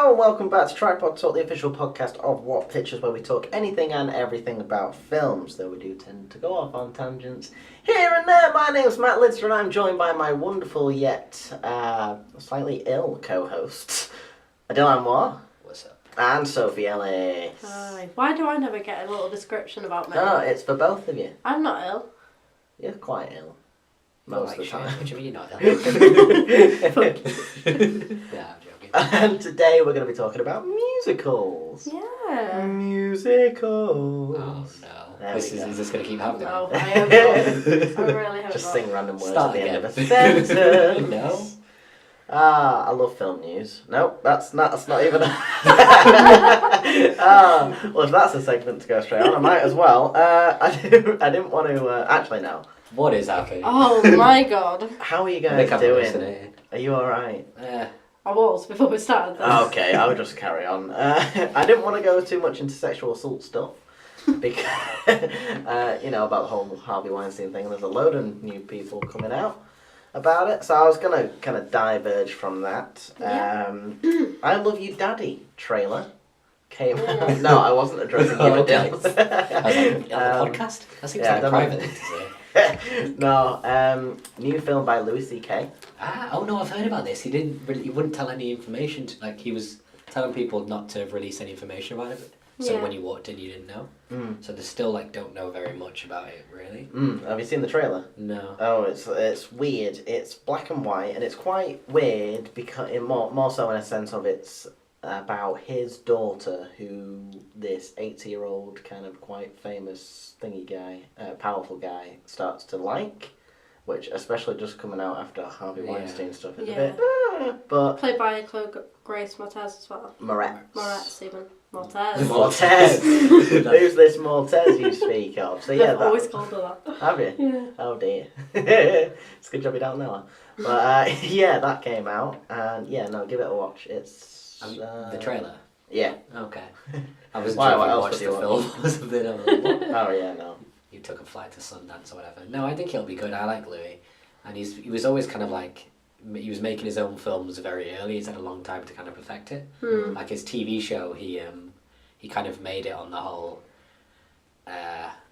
Hello and welcome back to Tripod Talk, the official podcast of What Pictures, where we talk anything and everything about films, though we do tend to go off on tangents here and there. My name's Matt Lidster and I'm joined by my wonderful yet slightly ill co-hosts, Dylan Moore. What's up? And Sophie Ellis. Hi. Why do I never get a little description about me? No, it's for both of you. I'm not ill. You're quite ill. Most of the time. What do you mean you're not ill? Yeah, I'm joking. And today we're going to be talking about musicals. Yeah. Musicals. Oh no. There Is we go. this going to keep happening? No, I am not. I really hope Just not. sing random words Start at the end of a again. sentence. No. I love film news. Nope, that's not even. Well, if that's a segment to go straight on, I might as well. I didn't want to. Actually, no. What is happening? Oh my god. How are you I guys think I'm doing? hallucinating. Are you all right? I was before we started this. Okay, I'll just carry on. I didn't want to go too much into sexual assault stuff because about the whole Harvey Weinstein thing. There's a load of new people coming out about it, so I was gonna kind of diverge from that. Yeah. I Love You Daddy trailer came out. No, I wasn't addressing you. Okay. I I was like, on the podcast? That seems like a private thing to say. No, new film by Louis C.K. Oh no, I've heard about this. He wouldn't tell any information he was telling people not to release any information about it. So Yeah. when you walked in, you didn't know. So they still don't know very much about it, really. Have you seen the trailer? No. Oh, it's weird. It's black and white, and it's quite weird because more so in a sense of it's about his daughter, who this 80-year-old kind of quite famous thingy guy, powerful guy, starts to like, which especially just coming out after Harvey Weinstein stuff is a bit. But Played by Chloe Grace Moretz as well. Moretz. Even. Moretz. Maltese. Who's this Maltese you speak of? So yeah, I've always called her that. Have you? Yeah. Oh dear. It's a good job you don't know her. But yeah, that came out, and yeah, no, give it a watch. It's The trailer? Yeah. Okay. I wasn't Why, sure what if you else watched would the you film or something. I was like, what? Oh yeah, no. You took a flight to Sundance or whatever. No, I think he'll be good. I like Louis. And he was always kind of he was making his own films very early. He's had a long time to kind of perfect it. Like his TV show, he kind of made it on the whole.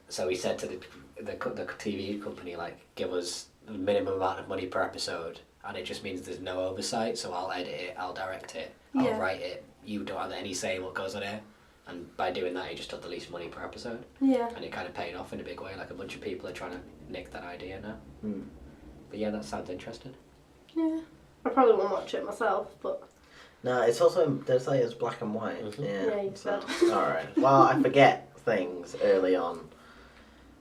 So he said to the TV company, give us the minimum amount of money per episode, and it just means there's no oversight. So I'll edit it, I'll direct it, I'll write it. You don't have any say in what goes on air. And by doing that, he just took the least money per episode. Yeah. And it kind of paid off in a big way. Like a bunch of people are trying to nick that idea now. But yeah, that sounds interesting. Yeah. I probably won't watch it myself, but... No, it's also they say it's black and white. Yeah, you said. Alright. Well, I forget things early on.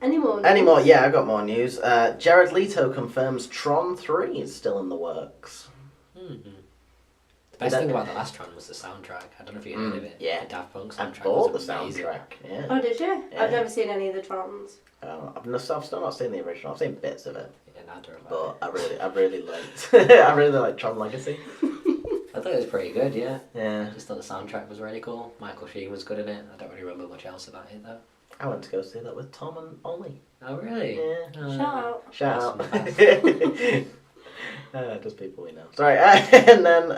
Any more? Yeah, I got more news. Jared Leto confirms Tron 3 is still in the works. The best thing about the last Tron was the soundtrack. I don't know if you heard of it. Yeah. The Daft Punk I soundtrack. bought the was amazing. soundtrack. Yeah. Oh, did you? Yeah. I've never seen any of the Trons. I've still not seen the original. I've seen bits of it, Yeah, neither have I. but I really liked. I really liked Tron Legacy. I thought it was pretty good, yeah. Yeah. I just thought the soundtrack was really cool. Michael Sheen was good in it. I don't really remember much else about it, though. I went to go see that with Tom and Ollie. Oh, really? Yeah. Shout out. Just people we know. Sorry, and then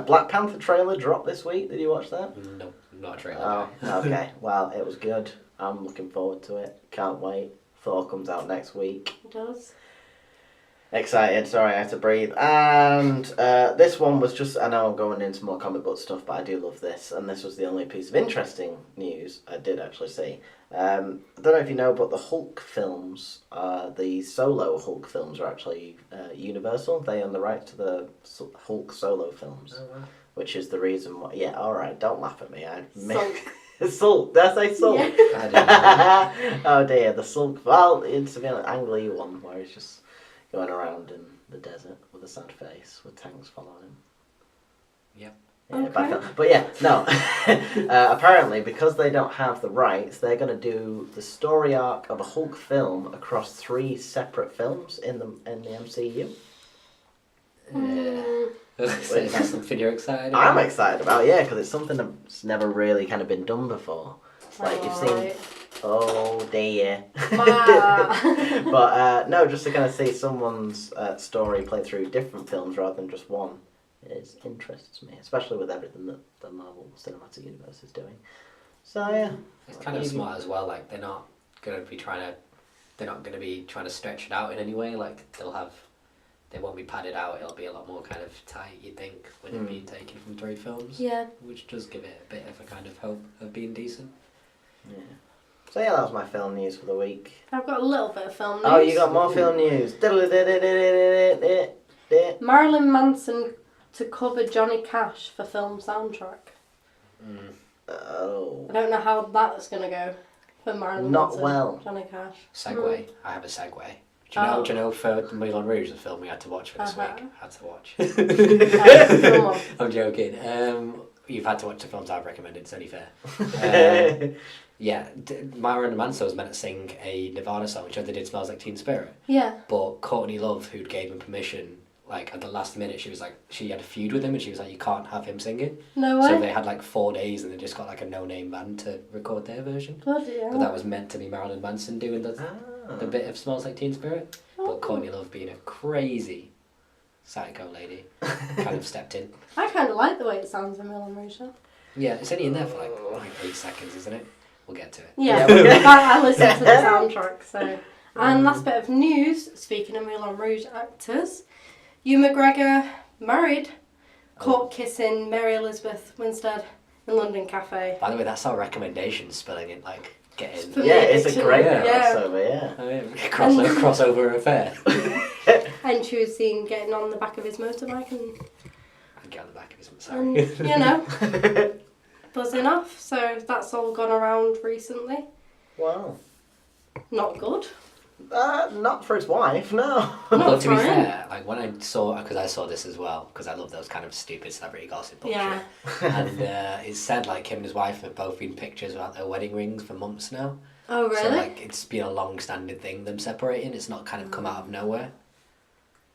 Black Panther trailer dropped this week. Did you watch that? No, not a trailer. Oh, okay. Well, it was good. I'm looking forward to it. Can't wait. Thor comes out next week. It does. Excited. Sorry, I had to breathe. And this one was just, I know I'm going into more comic book stuff, but I do love this. And this was the only piece of interesting news I did actually see. I don't know if you know, but the Hulk films, the solo Hulk films are actually Universal. They own the rights to the Hulk solo films, which is the reason why. Yeah, all right, don't laugh at me. Sulk. Did I say Sulk? Yeah. Oh dear, the Sulk. Well, it's an Ang Lee one where he's just going around in the desert with a sad face with tanks following him. Yep. Yeah, Okay. but yeah, no. Apparently, because they don't have the rights, they're going to do the story arc of a Hulk film across 3 separate films in the MCU. Is that something you're excited about? I'm excited about, yeah, because it's something that's never really kind of been done before. Like you've seen, oh dear. But no, just to kind of see someone's story play through different films rather than just one. It interests me, especially with everything that the Marvel Cinematic Universe is doing. So yeah, It's kind of smart as well. Like they're not going to be trying to stretch it out in any way. Like they won't be padded out. It'll be a lot more kind of tight. You'd think when it being taken from 3 films. Yeah. Which does give it a bit of a kind of hope of being decent. yeah. So yeah, that was my film news for the week. I've got a little bit of film news. Oh, you got more film news. Marilyn Manson to cover Johnny Cash for film soundtrack. Oh. I don't know how that's going to go for Marilyn Not Manson. well. Johnny Cash. Segue. I have a segue. Do you know for Moulin Rouge, the film we had to watch for this week? Had to watch. Come on. I'm joking. You've had to watch the films I've recommended, it's only fair. Yeah, Marilyn Manson was meant to sing a Nirvana song, which they did Smells Like Teen Spirit. Yeah. But Courtney Love, who'd gave him permission, like at the last minute, she was like, she had a feud with him and she was like, you can't have him singing. No way. So they had like 4 days and they just got like a no-name band to record their version. Bloody hell. But that was meant to be Marilyn Manson doing the bit of Smells Like Teen Spirit. Oh. But Courtney Love, being a crazy psycho lady, kind of stepped in. I kind of like the way it sounds in Moulin Rouge. Yeah, it's only in there for like 8 seconds, isn't it? We'll get to it. Yeah, I listened to the soundtrack, so. And last bit of news, speaking of Moulin Rouge actors, Ewan McGregor married, caught kissing Mary Elizabeth Winstead in London Cafe. By the way, that's our recommendation, spelling it like getting. For me, Yeah, it's a actually, great yeah. crossover, yeah. Oh, yeah. Crossover affair. And she was seen getting on the back of his motorbike and Get on the back of his and, sorry. you know, buzzing off. So that's all gone around recently. Wow. Not good. Not for his wife, no. Well, to be for him. fair, like when I saw this as well, because I love those kind of stupid celebrity gossip bullshit. Yeah. And it said like him and his wife have both been pictures about their wedding rings for months now. Oh, really? So like it's been a long-standing thing, them separating. It's not kind of come out of nowhere.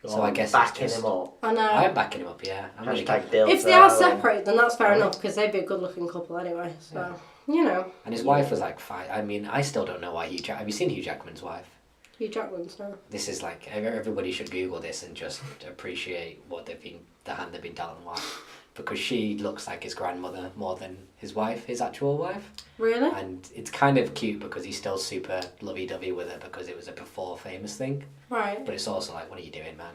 So I guess backing it's just, him up. I know. I'm backing him up, yeah. I'm really Hashtag good. deal. If they are separated, then that's fair enough, because they'd be a good-looking couple anyway. So, you know. And his wife was like fine. I mean, I still don't know why have you seen Hugh Jackman's wife? Hugh Jackman's now. This is like everybody should Google this and just appreciate what the hand they've been dealt and why, because she looks like his grandmother more than his wife, his actual wife. Really? And it's kind of cute because he's still super lovey-dovey with her because it was a before famous thing. Right. But it's also like, what are you doing, man?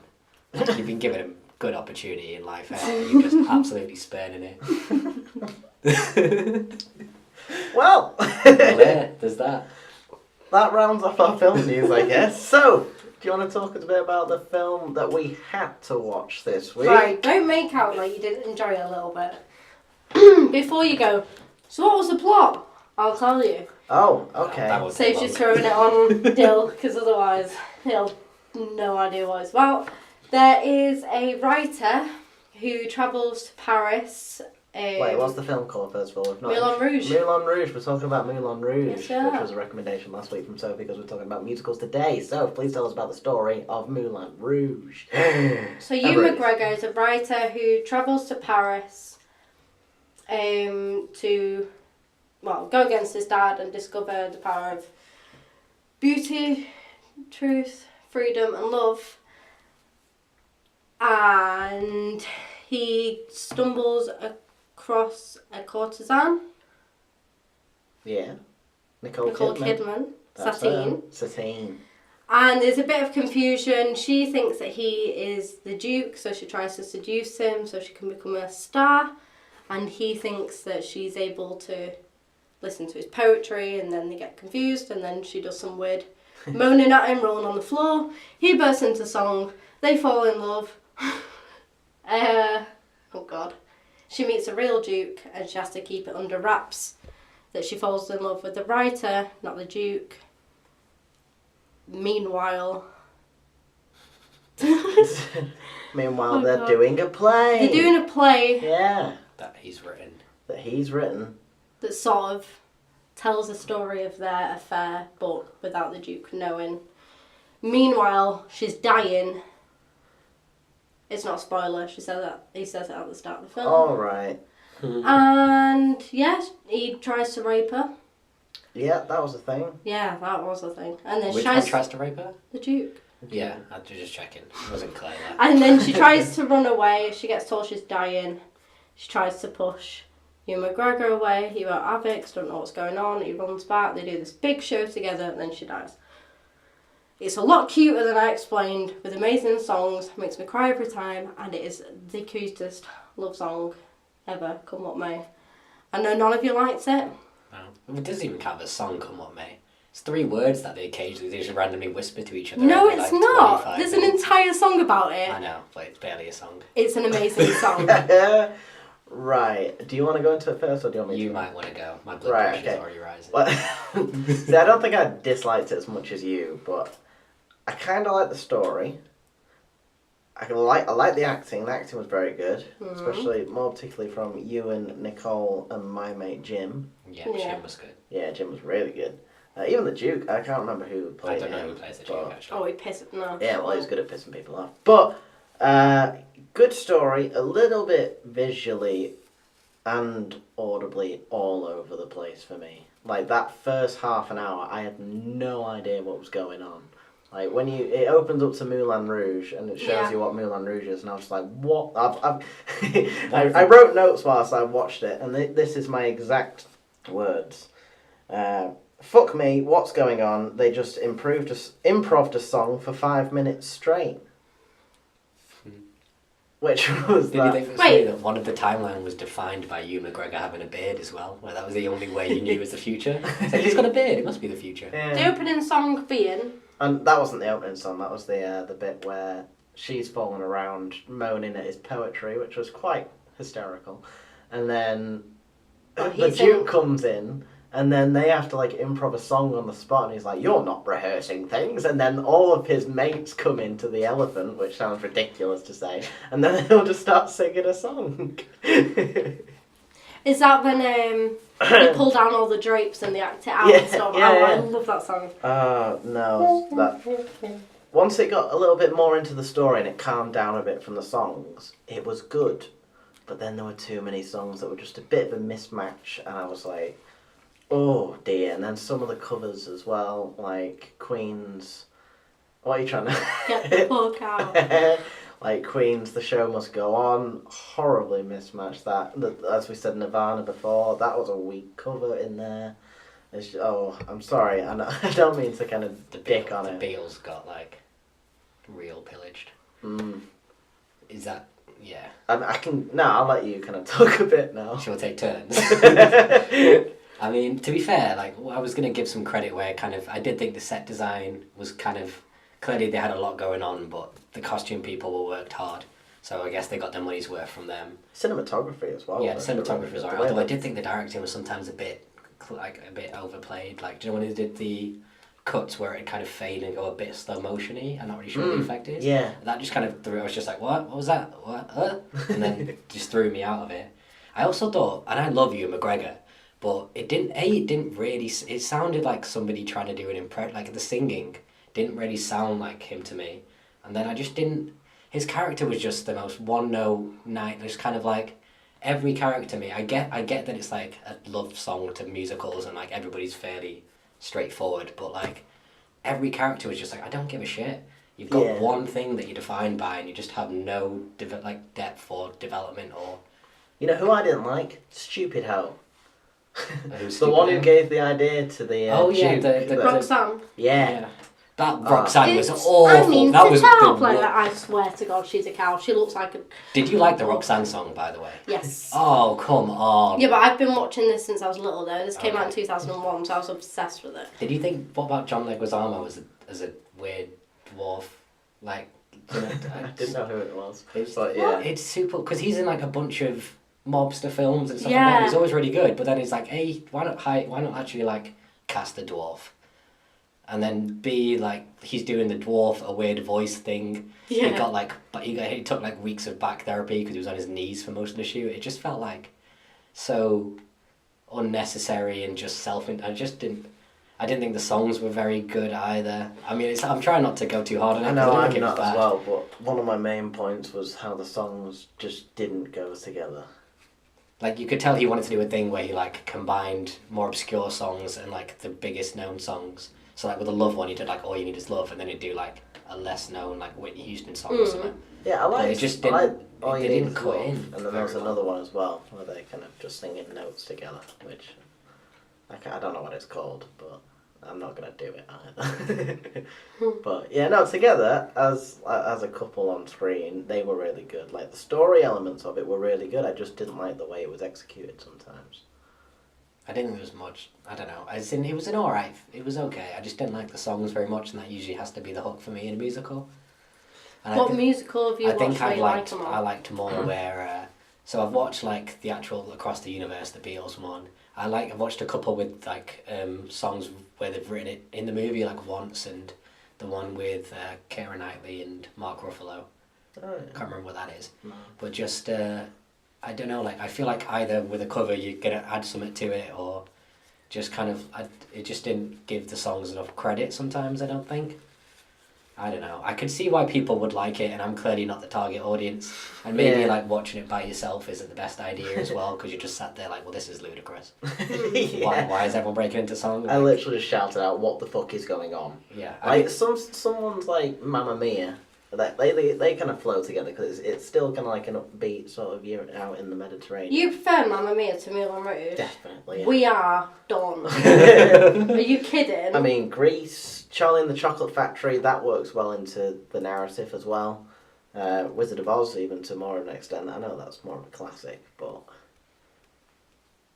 You've been given a good opportunity in life, and you're just absolutely spurning it. Well, Well, there, there's that. that rounds off our film news, I guess. So, do you want to talk a bit about the film that we had to watch this week? Right, don't make out like you didn't enjoy it a little bit. Before you go, so what was the plot? I'll tell you. Oh, okay. That was Saves you throwing it on Dill, because otherwise he'll no idea what it's about. There is a writer who travels to Paris. Wait, what's the film called first of all? If not- Moulin Rouge. Moulin Rouge. We're talking about Moulin Rouge, Yes, which was a recommendation last week from Sophie because we're talking about musicals today. So please tell us about the story of Moulin Rouge. So Ewan McGregor is a writer who travels to Paris to go against his dad and discover the power of beauty, truth, freedom and love. And he stumbles across a courtesan, Yeah. Nicole Kidman, That's Satine. her. Satine. And there's a bit of confusion. She thinks that he is the Duke, so she tries to seduce him so she can become a star. And he thinks that she's able to listen to his poetry, and then they get confused, and then she does some weird moaning at him, rolling on the floor. He bursts into song. They fall in love. Oh God. She meets a real Duke, and she has to keep it under wraps that she falls in love with the writer, not the Duke. Meanwhile, Meanwhile, they're doing a play. they're doing a play Yeah. That he's written. That he's written. that sort of tells the story of their affair, but without the Duke knowing. Meanwhile, she's dying. It's not a spoiler. He says it at the start of the film. All right. And yes, he tries to rape her. Yeah, that was a thing. Yeah, that was the thing. And then Which she one tries tries to rape her? the Duke. Yeah, I was just checking. It wasn't clear there. And then she tries to run away. She gets told she's dying. She tries to push Ewan McGregor away. He won't have it 'cause don't know what's going on. He runs back. They do this big show together, and then she dies. It's a lot cuter than I explained, with amazing songs. Makes me cry every time, and it is the cutest love song ever, come what may. I know none of you liked it. No. It doesn't even count as a song, come what may. It's 3 words that they occasionally just randomly whisper to each other. No, every, it's like, not. 25 There's an minutes. entire song about it. I know, but it's barely a song. It's an amazing song. Right. Do you want to go into it first, or do you want me to? You might want to go. My blood Right, pressure's okay. already rising. Well, see, I don't think I disliked it as much as you, but I kind of like the story. I like the acting. The acting was very good, especially more particularly from Ewan, Nicole, and my mate Jim. Yeah, Yeah. Jim was good. Yeah, Jim was really good. Even the Duke, I can't remember who I played don't know him, who plays the but- Duke, actually. Oh, he pissed no. Yeah, well, he's good at pissing people off. But good story, a little bit visually and audibly all over the place for me. Like that first half an hour, I had no idea what was going on. Like when it opens up to Moulin Rouge and it shows you what Moulin Rouge is, and I was like, what? I wrote notes whilst I watched it, and this is my exact words. Fuck me, what's going on? They just improved a song for 5 minutes straight. Which was Did you that? think it was Wait. funny that one of the timeline was defined by Ewan McGregor having a beard as well? Where that was the only way you knew it was the future? So he's got a beard, it must be the future. The Yeah. opening song being And that wasn't the opening song, that was the bit where she's falling around moaning at his poetry, which was quite hysterical. And then the he's Duke in- comes in, and then they have to like improv a song on the spot, and he's like, "You're not rehearsing things." And then all of his mates come into the elephant, which sounds ridiculous to say, and then they'll just start singing a song. Is that when they pull down all the drapes and they act it out Yeah, and stuff? yeah, I yeah. love that song. No, that. Once it got a little bit more into the story and it calmed down a bit from the songs, it was good. But then there were too many songs that were just a bit of a mismatch, and I was like, oh dear. And then some of the covers as well, like Queen's. What are you trying to? Get the fuck out. Like Queen's The Show Must Go On, horribly mismatched that. As we said, Nirvana before, that was a weak cover in there. I'm sorry, and I don't mean to kind of dick on The it. Beatles got like real pillaged. Is that, yeah. I'll let you kind of talk a bit now. Shall we take turns? I mean, to be fair, like I was gonna give some credit where I did think the set design was clearly they had a lot going on, but the costume people worked hard, so I guess they got their money's worth from them. Cinematography as well. Yeah, the cinematography was The alright. way Although I that- did think the directing was sometimes a bit overplayed. Like, do you know when they did the cuts where it kind of fade and go a bit slow motion-y? I'm not really sure what the effect is. Yeah. That just kind of threw. I was just like, what? What was that? What? And then just threw me out of it. I also thought, and I love Ewan McGregor, but it didn't really. It sounded like somebody trying to do an impression. Like the singing didn't really sound like him to me. And then I just didn't. His character was just the most one-note night. Just kind of like every character to me. I get that it's like a love song to musicals and like everybody's fairly straightforward, but like every character was just like, I don't give a shit. You've got one thing that you're defined by, and you just have no depth or development or. You know who I didn't like? Stupid Ho. Who's The one Stupid who Ho? gave the idea to the Duke. the Roxanne. Yeah. That Roxanne was It's- awful. I mean, that to was tell the player, wor- I swear to God, she's a cow. She looks like a... Did you like the Roxanne song, by the way? Yes. Oh, come on. Yeah, but I've been watching this since I was little, though. This came out in Okay. 2001, so I was obsessed with it. Did you think, what about John Leguizamo as a weird dwarf? Like, you know, I didn't know who it was. It's, But yeah. it's super, because he's in like a bunch of mobster films and stuff like Yeah. that. He's always really good, but then it's like, hey, why not actually like cast a dwarf? And then B, like, he's doing the dwarf, a weird voice thing. Yeah. He took like weeks of back therapy because he was on his knees for most of the shoot. It just felt like so unnecessary and just I didn't think the songs were very good either. I mean, I'm trying not to go too hard on it. I know, 'cause I I'm think it was not as bad. well, but one of my main points was how the songs just didn't go together. Like, you could tell he wanted to do a thing where he like combined more obscure songs and like the biggest known songs. So like with the Love one, he did like All You Need Is Love, and then he'd do like a less known like Whitney Houston song or something. Yeah, I like. It just I like didn't. All They You Need didn't Is cut Love, in. and then very there's well. another one as well where they kind of just singing notes together, which I don't know what it's called, but I'm not gonna do it either. But yeah, no, together as a couple on screen, they were really good. Like the story elements of it were really good. I just didn't like the way it was executed sometimes. I didn't think there was much. I don't know. It was an alright. It was okay. I just didn't like the songs very much, and that usually has to be the hook for me in a musical. And What musical have you I watched think where I you like liked. them I all? liked more where. So I've watched like the actual Across the Universe, the Beatles one. I've watched a couple with like songs where they've written it in the movie, like Once, and the one with Keira Knightley and Mark Ruffalo. Oh, yeah. Can't remember what that is. No. But just I don't know. Like I feel like either with a cover you're gonna add something to it, or just kind of it just didn't give the songs enough credit sometimes. I don't think. I don't know. I could see why people would like it, and I'm clearly not the target audience. And maybe Yeah. like watching it by yourself isn't the best idea as well, because you just sat there like, well, this is ludicrous. Yeah. Why is everyone breaking into song? I literally just shouted out, "What the fuck is going on?" Yeah. Like someone's like Mamma Mia, that they kind of flow together because it's still kind of like an upbeat sort of year out in the Mediterranean. You prefer Mamma Mia to Moulin Rouge? Definitely. Yeah. We are done. Are you kidding? I mean, Grease, Charlie and the Chocolate Factory, that works well into the narrative as well. Wizard of Oz, even to more of an extent. I know that's more of a classic, but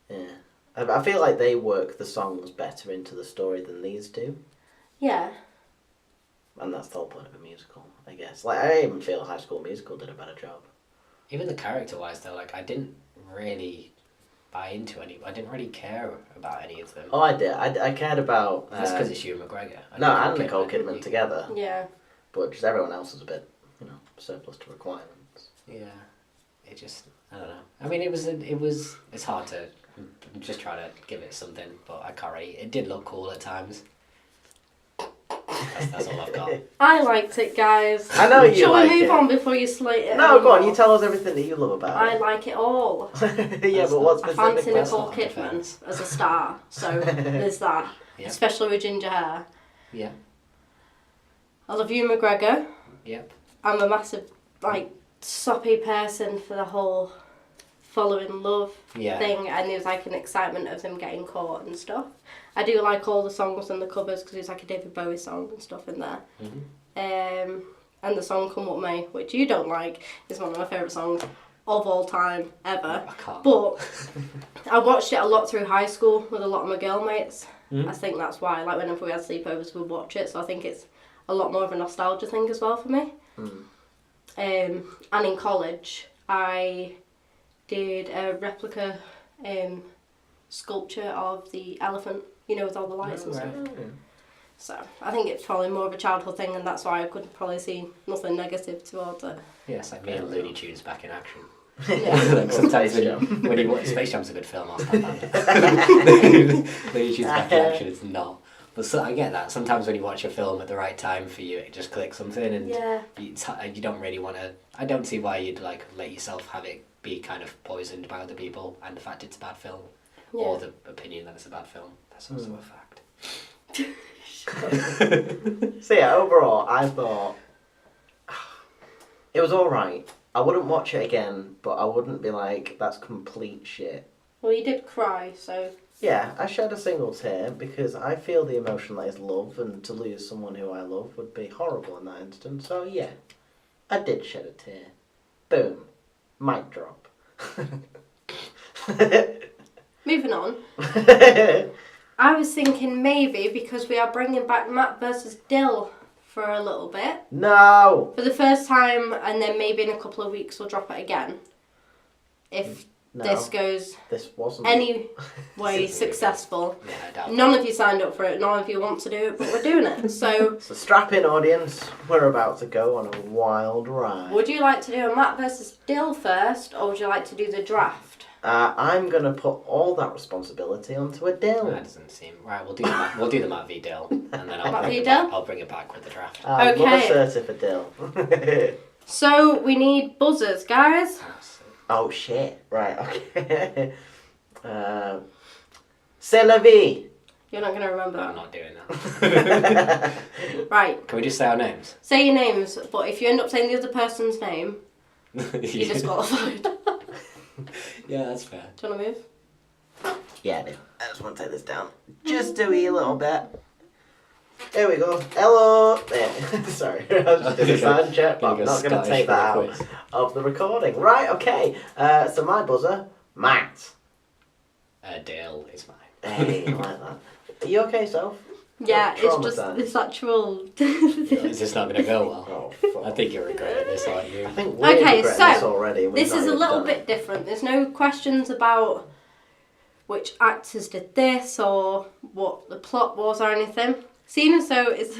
yeah, I feel like they work the songs better into the story than these do. Yeah. And that's the whole point of a musical, I guess. Like, I even feel High School Musical did a better job. Even the character-wise, though, like I didn't really buy into any. I didn't really care about any of them. Oh, I did. I cared about... That's because it's Hugh McGregor. No, and Nicole Kidman together. Yeah. But just everyone else was a bit, surplus to requirements. Yeah, it just I don't know. I mean, it's hard to just try to give it something, but I can't really. It did look cool at times. That's all I've got. I liked it, guys. I know you Shall like we move it. on before you slate it? No, go on. anymore? You tell us everything that you love about I it. like it all. Yeah, but what's I fancy specific? Nicole not a Kidman defence. as a star, so there's that. Yeah. Especially with ginger hair. Yeah. I love Hugh McGregor. Yep. I'm a massive, soppy person for the whole following love Yeah. thing, and there's an excitement of them getting caught and stuff. I do like all the songs and the covers because there's a David Bowie song and stuff in there. Mm-hmm. And the song Come What May, which you don't like, is one of my favourite songs of all time, ever. I can't. But I watched it a lot through high school with a lot of my girl mates. Mm. I think that's why, whenever we had sleepovers, we'd watch it. So I think it's a lot more of a nostalgia thing as well for me. And in college, I did a replica sculpture of the elephant, with all the lights and stuff. So I think it's probably more of a childhood thing, and that's why I could probably see nothing negative towards it. Yeah, it's like me and Looney Tunes back in action. Yeah. Like sometimes Space Jam. when you watch Space Jam's a good film, I'll stand that. Looney Tunes back in action is not. But I get that. Sometimes when you watch a film at the right time for you, it just clicks something, and Yeah. you don't really want to. I don't see why you'd let yourself have it be kind of poisoned by other people and the fact it's a bad film, or the opinion that it's a bad film. That's also a fact. So yeah, overall, I thought it was alright. I wouldn't watch it again, but I wouldn't be like, that's complete shit. Well, you did cry, so... Yeah, I shed a single tear because I feel the emotion that is love, and to lose someone who I love would be horrible in that instance. So yeah, I did shed a tear. Boom. Mic drop. Moving on. I was thinking maybe because we are bringing back Matt versus Dill for a little bit. No! For the first time, and then maybe in a couple of weeks we'll drop it again. If No, this goes this wasn't. any way successful. Yeah, I doubt None of you signed up for it, none of you want to do it, but we're doing it. So, So strap in, audience. We're about to go on a wild ride. would you like to do a Matt versus Dill first, or would you like to do the draft? I'm gonna put all that responsibility onto a Dill. That doesn't seem right. We'll do the Matt v Dill, and then Matt v. Dill? I'll bring it back with the draft. I'm Okay. assertive for Dill. So, we need buzzers, guys. Oh shit! Right. Okay. C'est la vie. You're not going to remember. No, I'm not doing that. Right. Can we just say our names? Say your names, but if you end up saying the other person's name, you're Yeah. disqualified. Yeah, that's fair. Do you want to move? Yeah, I do. I just want to take this down just a wee little bit. There we go. Hello. There. Sorry, I was just doing a sound check, but I'm not going to take that out of the recording. Right, okay. So my buzzer, Matt. Dale is mine. Hey, I like that. Are you okay, Soph? Yeah, it's just Traumatised. this actual. Is this not going to go well? Oh, fuck. I think you're regretting this, aren't you? I think we're Okay, regretting so this already. This is a little bit different. There's no questions about which actors did this or what the plot was or anything. Seeing as though it's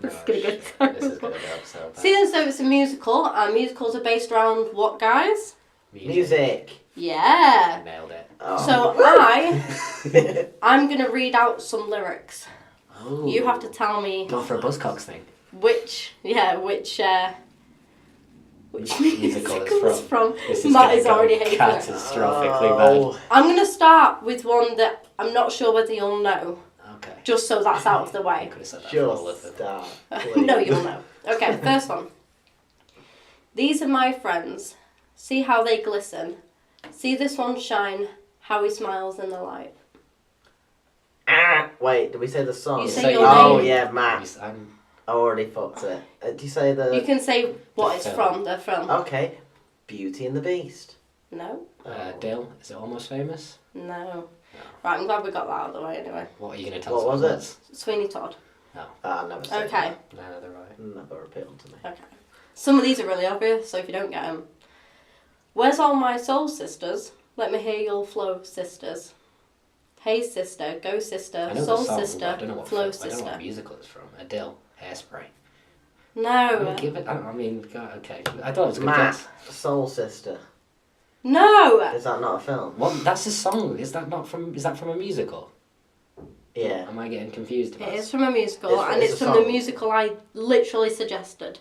This is going to go This is going terrible. to go so bad. Seeing as though it's a musical, and musicals are based around what, guys? Music. Yeah. Nailed it. Oh. So I'm going to read out some lyrics. Oh. You have to tell me Go for a Buzzcocks thing. which Musical musical it's it's from. This is Matt gonna is go already hating it. catastrophically Oh. I'm going to start with one that I'm not sure whether you'll know, bad. Okay. just so that's out of the You way. could have said that for all of Just them. start. No, you'll know. Okay, first one. These are my friends. See how they glisten. See this one shine. How he smiles in the light. Wait, did we say the song? You say Say your Oh, name. yeah, Matt. I'm I already fucked it. Do you say the... You can say what it's film. from. The film. Okay. Beauty and the Beast. No. Dale. Is it Almost Famous? No. Right, I'm glad we got that out of the way anyway. What are you going to tell What us? was it? Sweeney Todd. Ah, never said Okay. No, they're right. that. Never appealed to me. Okay. Some of these are really obvious, so if you don't get them. Where's all my soul sisters? Let me hear your flow, sisters. Hey sister, go sister, I know soul the song, but sister, I don't know what flow film, I don't know sister. what musical it's from. Adele, Hairspray. No. Give it. I mean, God, okay. I thought it was a good Matt, guess. Soul Sister. No. Is that not a film? What? That's a song. Is that not from? Is that from a musical? Yeah. Am I getting confused about It is from a musical, It's- and it's it's a from the song. musical I literally suggested.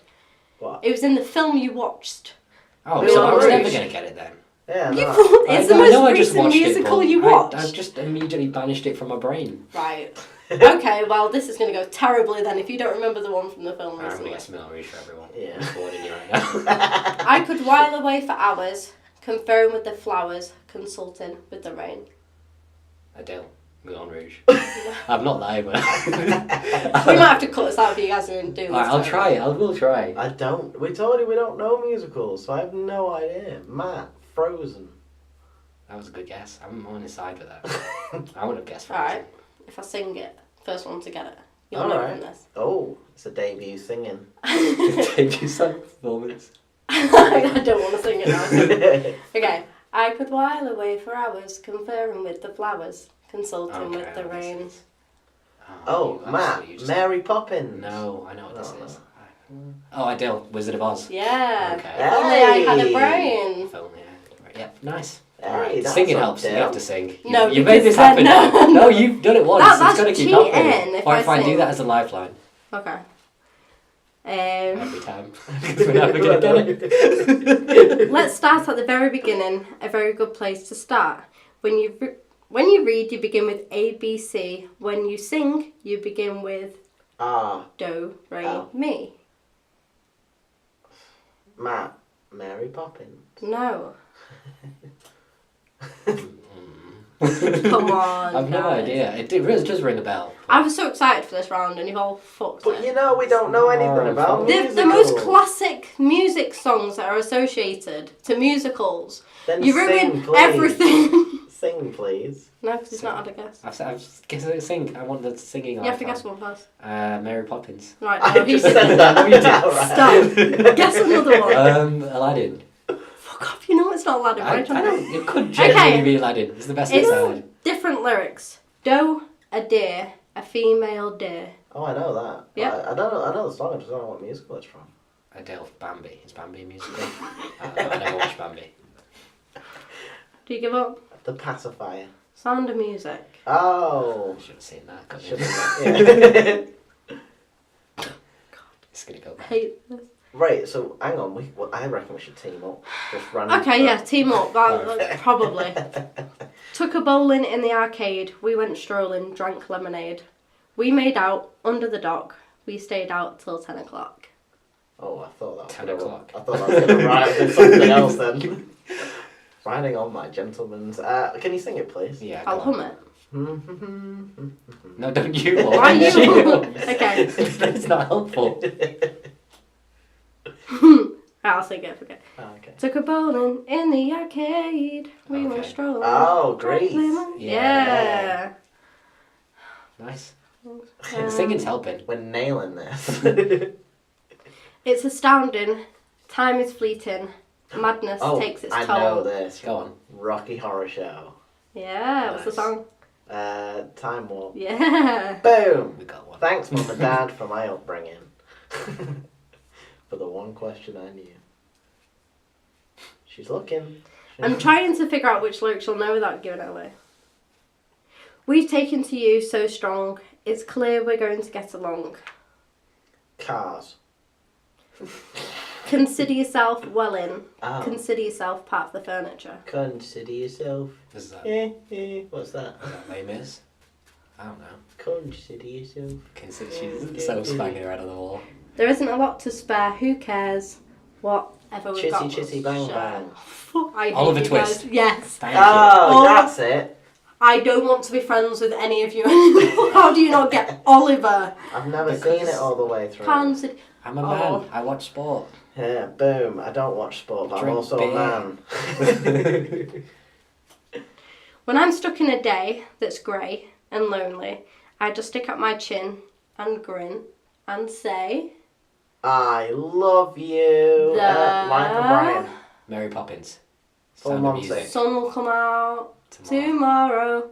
What? It was in the film you watched. Oh, Moulin so I was never Rouge. going to get it then. Yeah, You no. it's I the know I most just recent watched musical it, you but watched. I just immediately banished it from my brain. Right. Okay, well, this is going to go terribly then if you don't remember the one from the film I'm going to recently. guess Moulin Rouge for everyone. Yeah. I'm recording you right now. I could while away for hours, conferring with the flowers, consulting with the rain. Adele, Moulin Rouge. I'm not live. We might have to cut this out if you guys are doing this. Alright, I'll try it. I will try. I don't. We told you we don't know musicals, so I have no idea. Matt, Frozen. That was a good guess. I'm on his side with that. I would have guessed Alright, if I sing it, first one to get it. You'll All know right. from this. Oh, it's a debut singing. Debut song performance. I don't want to sing it now. Okay. I could while away for hours, conferring with the flowers, consulting with the rain. Oh, you Matt, absolutely just- Mary Poppins. No, I know what this Oh, is. Oh, Adele, Wizard of Oz. Yeah. Okay. If only I had a Hey. brain. If only I had- Yep, nice. Hey, Alright, that's singing up helps. You there. have to sing. No, you made this because happen. then- now. no. No, you've done it once. That's it's got to keep happening. cheating if Or I if I do sing. that as a lifeline Okay. every time. Because we're never going to get it. Let's start at the very beginning. A very good place to start. When you read, you begin with A, B, C. When you sing, you begin with Ah, Do, Re, Oh. Mi. Matt, Mary Poppins. No. Come on. I've no guys. idea. It really does ring a bell. I was so excited for this round, and you've all fucked But it. you know, we don't know anything about The most musicals. classic music songs that are associated to musicals. Then You sing, ruin please. everything. Sing, please. No, because it's not had a guess. I've guessed sing. I want the singing. You have to guess one first. Mary Poppins. Right, I no, he just did. said that. No, you did. Stop. Guess another one. Aladdin. Fuck off, you know it's not Aladdin, I right? don't. It could genuinely Okay. be Aladdin. It's the best it's heard. It's different lyrics. Doe, a deer, a female deer. Oh, I know that. Yeah. I don't know. I know the song. I just don't know what musical it's from. Adele, Bambi. Is Bambi a musical? I never watched Bambi. Do you give up? The Pacifier. Sound of Music. Oh. I should have seen that. Should Couldn't have. It's gonna go I bad. hate this. Right, so hang on. I reckon we should team up. Just random. Okay, yeah, team up. Probably. Took a bowling in the arcade. We went strolling, drank lemonade. We made out under the dock. We stayed out till 10 o'clock. Oh, I thought that was 10 o'clock. I thought that was going to rhyme with something else then. Riding on my gentleman's. Can you sing it, please? Yeah. I'll hum it. No, don't you. Why you? Okay. That's not helpful. I'll sing it. Forget. Okay. Took a bowling in the arcade. We went Okay. strolling. Oh, drank Grease. lemon. Yeah. Yeah. Nice. Singing's helping. We're nailing this. It's astounding. Time is fleeting. Madness takes its I toll. know this. Go on. Rocky Horror Show. Yeah. What's the Nice. song? Time Warp. Yeah. Boom. We got one. Thanks, Mum and Dad, for my upbringing. For the one question I knew. She's looking. I'm trying to figure out which lyrics you'll know without giving it away. We've taken to you so strong. It's clear we're going to get along. Cars. Consider yourself well in. Oh. Consider yourself part of the furniture. Consider yourself. Is that What's that? Les Mis? I don't know. Consider yourself. Consider she's so spanging her head on the wall. There isn't a lot to spare. Who cares? Whatever we've got. Chitty bang bang. I hate Oliver you Twist. guys. Yes. Thank you. Oh, that's it. I don't want to be friends with any of you anymore. How do you not get Oliver? I've never seen it all the way through. Consider. I'm a man. I watch sport. Yeah, boom. I don't watch sport, but I'm Drink also beer. a man. When I'm stuck in a day that's grey and lonely, I just stick up my chin and grin and say, I love you. Life of Brian. Mary Poppins. Full Sound of Monty. Music. sun will come out Tomorrow. tomorrow.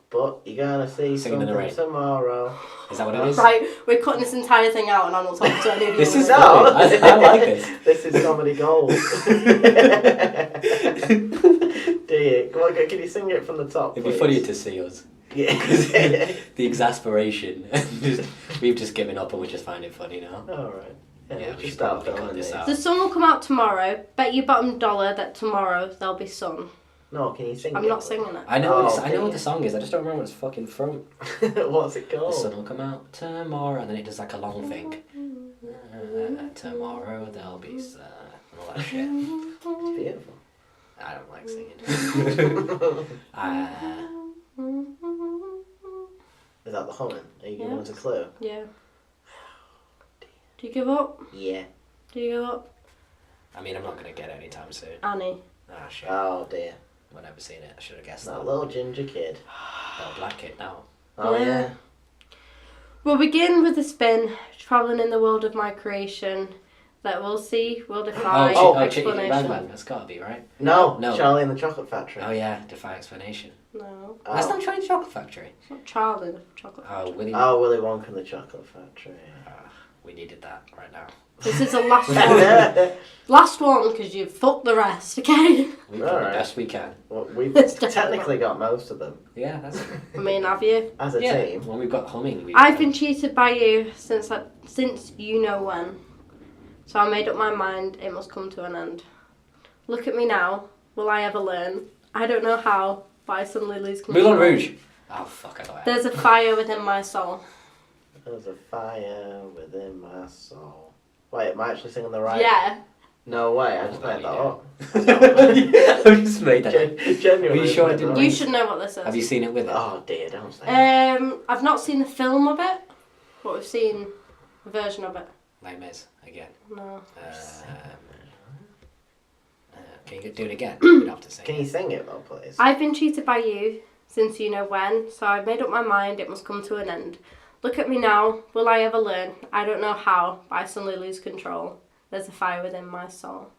But you're gonna see Singing in the something rain. tomorrow. Is that what it is? Right, we're cutting this entire thing out and I'm not talking to any of you. This is No. funny. I like this. This is comedy gold. Do you? Come on, can you sing it from the top? It'd be please? funny to see us. Yeah. The exasperation. We've just given up and we just find it funny now. Alright. Yeah, we'll we just should start probably cut filming this these. out. The sun will come out tomorrow. Bet your bottom dollar that tomorrow there'll be sun. No, can you sing I'm it? not singing it. I know, Oh, I know what okay. the song is, I just don't remember what it's fucking from. What's it The called? sun will come out tomorrow, and then it does like a long thing. Tomorrow there'll be sun, and all that shit. It's beautiful. I don't like singing. Is that the humming? Are you giving Yeah. us a clue? Yeah. Do you give up? Yeah. Do you give up? I mean, I'm not gonna get it anytime soon. Annie. Ah, shit. Oh dear. I've never seen it. I should have guessed That that. little ginger kid. Oh, black kid now. Oh Yeah. yeah. We'll begin with a spin, travelling in the world of my creation. That we'll see, we'll defy Chicky Bang explanation. Bang. That's gotta be right. No. No. Charlie and the Chocolate Factory. Oh yeah, defy explanation. No, Oh. That's not Charlie Chocolate Factory. it's not Charlie the Chocolate. Oh, Willy. Oh, Willy Wonka and the Chocolate Factory. We needed that right now. This is the last one. Last one, because you've fucked the rest, okay? We've done the Alright. best we can. Well, we've It's definitely technically got most of them Yeah, that's I mean, have you? as a yeah. team. When we've got humming, I've been cheated by you since you know when. So I made up my mind, it must come to an end. Look at me now, will I ever learn? I don't know how, but I suddenly lose control. Moulin Rouge. Oh fuck! I thought. There's a fire within my soul. There's a fire within my soul. Wait, am I actually singing the right? Yeah. No way, I Oh, just well, made you that up. I just made that. up. Genuinely. Are you sure I made didn't- that You up. should know what this is. Have you seen it with it? Oh dear, don't say that. I've not seen the film of it, but we've seen a version of it. Les Mis again. No. Can you do it again? We'd have to sing. Can you sing it though, please? I've been cheated by you since you know when, so I've made up my mind it must come to an end. Look at me now, will I ever learn? I don't know how, but I suddenly lose control. There's a fire within my soul.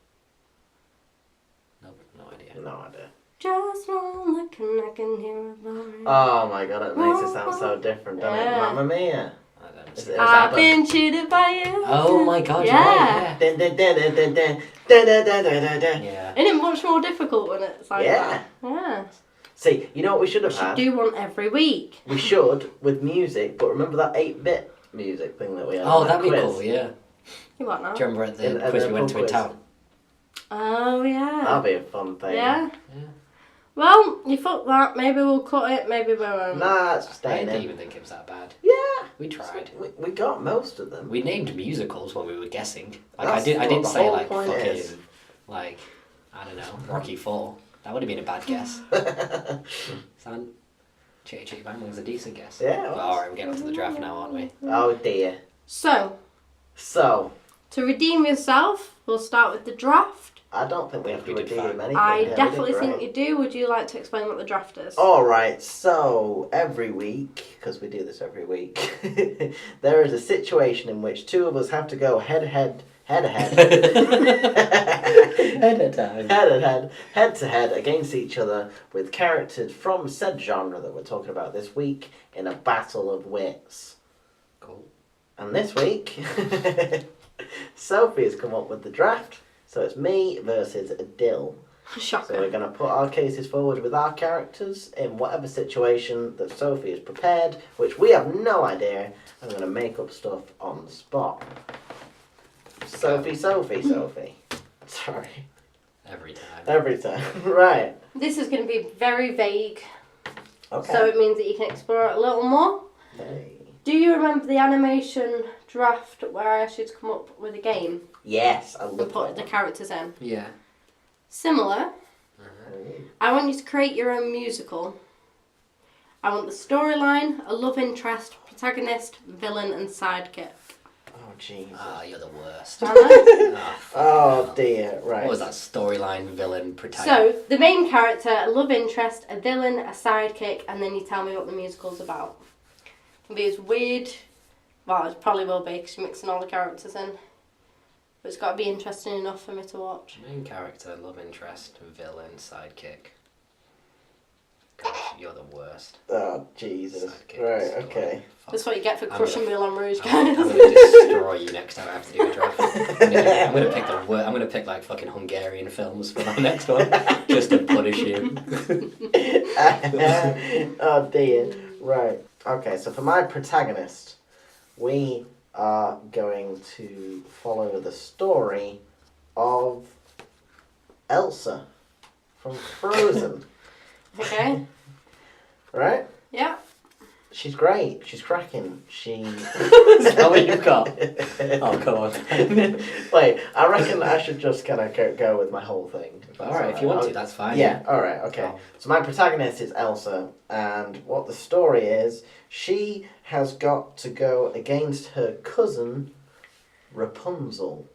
Nope, no idea. No idea. Just one look and I can hear a voice. Oh my god, it makes it sound so different, doesn't it? Yeah. Mamma Mia. I don't Is know. it- I've been cheated by you. Oh my god! Yeah. You're right, Dun, dun, dun, dun, dun, dun, dun, dun, dun, dun, dun, dun. yeah. Isn't it much more difficult when it's like Yeah. that? Yeah. See, you know what we should have Should had? do one every week. We should with music, but remember that 8-bit music thing that we had? Oh, in that that'd be quiz? cool. Yeah. You what now? Do you remember at the At quiz the we went to pub in quiz. town? Oh, yeah. That'll be a fun thing. Yeah. Yeah. Well, you fucked that. Maybe we'll cut it, maybe we won't. Nah, it's I staying didn't in. even think it was that bad. Yeah. We tried. We got most of them. We named musicals when we were guessing. Like That's I what didn't the say whole like point fucking is. like I don't know, Rocky IV. That would have been a bad guess. San Chitty Chitty Bang was a decent guess. Yeah, it was. But alright, we're getting onto the draft now, aren't we? Oh dear. So, So, to redeem yourself, we'll start with the draft. I don't think we have to We did redeem fine. anything. I Yeah, we did definitely think great. you do. Would you like to explain what the draft is? Alright, so every week, because we do this every week, there is a situation in which two of us have to go head to head. Head of time. Head to head against each other with characters from said genre that we're talking about this week in a battle of wits. Cool. And this week, Sophie has come up with the draft, so it's me versus Dill. So Shocker. we're going to put our cases forward with our characters in whatever situation that Sophie has prepared, which we have no idea. I'm going to make up stuff on the spot. Sophie. Sorry. Every time. Every time. Right. This is going to be very vague, Okay. so it means that you can explore it a little more. Hey. Do you remember the animation draft where I asked you to come up with a game Yes, I and love put the that. characters in? Yeah. Similar, one. I want you to create your own musical. I want the storyline, a love interest, protagonist, villain, and sidekick. Oh, Jesus. Ah, you're the worst. Alright? Ah, fuck Oh, hell. dear. Right. What was that? Storyline, villain, protagonist? So, the main character, a love interest, a villain, a sidekick, and then you tell me what the musical's about. It can be as weird, well, it probably will be because you're mixing all the characters in. But it's got to be interesting enough for me to watch. Main character, love interest, villain, sidekick. Gosh, you're the worst. Oh, Jesus. Sidekick, Right, story. okay. Fuck. That's what you get for I'm crushing gonna- Moulin Rouge, I'm guys. gonna destroy you next time I have to do a draft. I'm gonna pick I'm gonna pick like fucking Hungarian films for my next one, just to punish you. Oh, dear. Right. Okay, so for my protagonist, we are going to follow the story of Elsa from Frozen. Okay. Right? Yeah. She's great. She's cracking. She. Is that what you've got? Oh, come on. Wait, I reckon I should just kind of go with my whole thing. Alright, if you want to, that's fine. Yeah, alright, okay. Oh. So my protagonist is Elsa, and what the story is, she has got to go against her cousin, Rapunzel.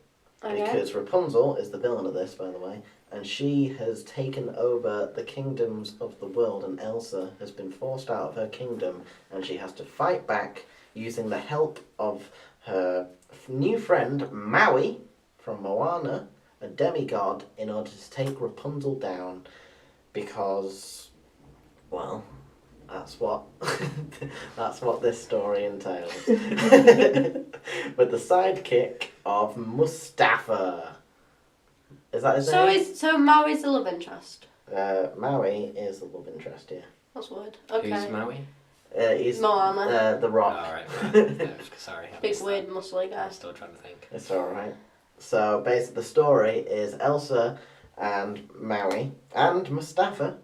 Okay. Because Rapunzel is the villain of this, by the way, and she has taken over the kingdoms of the world, and Elsa has been forced out of her kingdom, and she has to fight back using the help of her new friend, Maui, from Moana, a demigod, in order to take Rapunzel down, because, well, that's what that's what this story entails. With the sidekick of Mustafa. Is that his name? So Maui's the love interest. Maui is the love interest, yeah. That's weird. Okay. Who's Maui? He's Moana. the Rock. Alright, right. No, sorry. I Big missed weird that. muscly guy. I'm still trying to think. It's alright. So basically the story is Elsa and Maui and Mustafa.